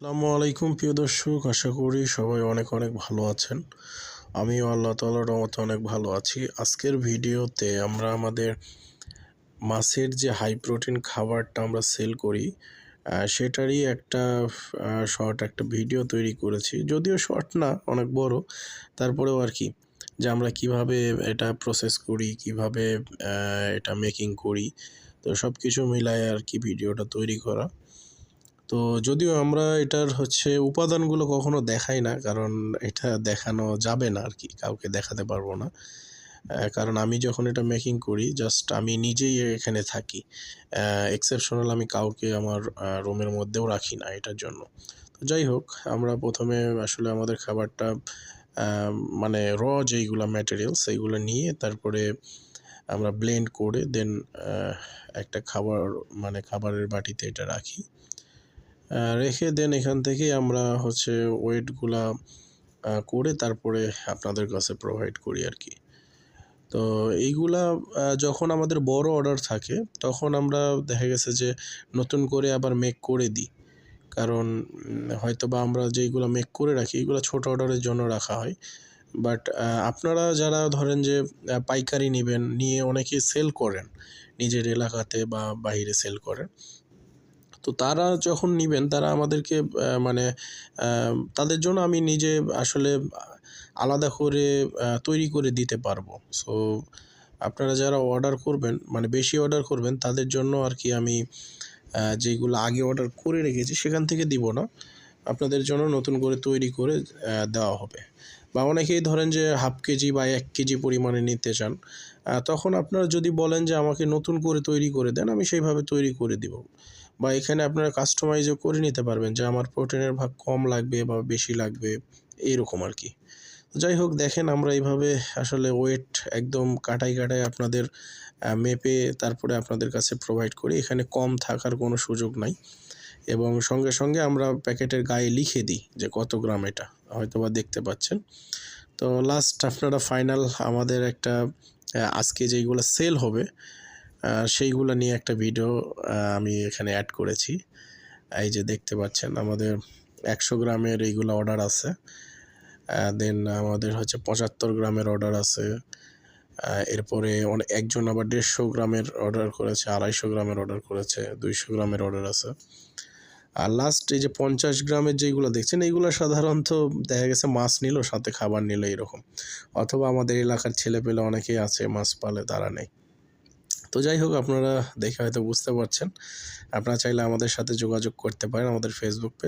আসসালামু আলাইকুম প্রিয় দর্শক, আশা করি সবাই অনেক অনেক ভালো আছেন। আমিও আল্লাহ তাআলার রহমতে অনেক ভালো আছি। আজকের ভিডিওতে আমরা আমাদের মাছের যে হাই প্রোটিন খাবারটা আমরা সেল করি সেটারই একটা শর্ট একটা ভিডিও তৈরি করেছি। যদিও শর্ট না, অনেক বড়, তারপরেও আর কি, যে আমরা কিভাবে এটা প্রসেস করি, কিভাবে এটা মেকিং করি, তো সব কিছু মিলায় আর কি ভিডিওটা তৈরি করা। তো যদিও আমরা এটার উপাদানগুলো কখনো দেখাই না, কারণ এটা দেখানো যাবে না আর কি, কাউকে দেখাতে পারবো না। কারণ আমি যখন এটা মেকিং করি জাস্ট আমি নিজেই এখানে থাকি। এক্সেপশনাল আমি কাউকে আমার রুমের মধ্যেও রাখি না এটার জন্য। তো যাই হোক, আমরা প্রথমে আসলে আমাদের খাবারটা মানে যেইগুলা ম্যাটেরিয়ালস সেইগুলো নিয়ে তারপরে আমরা ব্লেন্ড করে দেন একটা খাবারের বাটিতে এটা রাখি। রেখে দেন এখান থেকেই আমরা ওয়েটগুলা করে তারপরে আপনাদের কাছে প্রোভাইড করি আর কি। তো এইগুলা যখন আমাদের বড় অর্ডার থাকে তখন আমরা দেখা গেছে যে নতুন করে আবার মেক করে দিই। কারণ হয়তোবা আমরা যেইগুলা মেক করে রাখি এগুলো ছোট অর্ডারের জন্য রাখা হয়। বাট আপনারা যারা ধরেন যে পাইকারি নিয়ে অনেকে সেল করেন নিজের এলাকাতে বা বাহিরে সেল করেন। তো তারা যখন নিবেন তারা আমাদেরকে মানে তাদের জন্য আমি নিজে আসলে আলাদা করে তৈরি করে দিতে পারবো। সো আপনারা যারা অর্ডার করবেন, মানে বেশি অর্ডার করবেন, তাদের জন্য আর কি আমি যেগুলো আগে অর্ডার করে রেখেছি সেখান থেকে দিব না, আপনাদের জন্য নতুন করে তৈরি করে দেওয়া হবে। বা অনেকেই ধরেন যে হাফ কেজি বা 1 কেজি পরিমাণে নিতে চান, তখন আপনারা যদি বলেন যে আমাকে নতুন করে তৈরি করে দেন, আমি সেইভাবে তৈরি করে দিব। বা এখানে আপনারা কাস্টমাইজও করে নিতে পারবেন যে আমার প্রোটিনের ভাগ কম লাগবে বা বেশি লাগবে, এইরকম আর কি। যাই হোক, দেখেন আমরা এইভাবে আসলে ওয়েট একদম কাটাই আপনাদের মেপে তারপরে আপনাদের কাছে প্রোভাইড করি। এখানে কম থাকার কোনো সুযোগ নাই এবং সঙ্গে সঙ্গে আমরা প্যাকেটের গায়ে লিখে দিই যে কত গ্রাম, এটা হয়তোবা দেখতে পাচ্ছেন। তো লাস্ট আপনারা ফাইনাল আমাদের একটা আজকে যেইগুলো সেল হবে সেইগুলো নিয়ে একটা ভিডিও আমি এখানে অ্যাড করেছি। এই যে দেখতে পাচ্ছেন আমাদের 100 গ্রামের এইগুলো অর্ডার আছে। দেন আমাদের 75 গ্রামের অর্ডার আছে। এরপরে একজন আবার 150 গ্রামের অর্ডার করেছে, 250 গ্রামের অর্ডার করেছে, 200 গ্রামের অর্ডার আছে। আর লাস্ট এই যে 50 গ্রামের যেইগুলো দেখছেন এইগুলো সাধারণত দেখা গেছে মাছ নিল, সাথে খাবার নিল এরকম। অথবা আমাদের এলাকার ছেলেপেলে অনেকেই আছে মাছ পালে, তারা নেয়। তো যাই হোক, আপনারা দেখে হয়তো বুঝতে পারছেন। আপনারা চাইলে আমাদের সাথে যোগাযোগ করতে পারেন আমাদের ফেসবুক পেজ।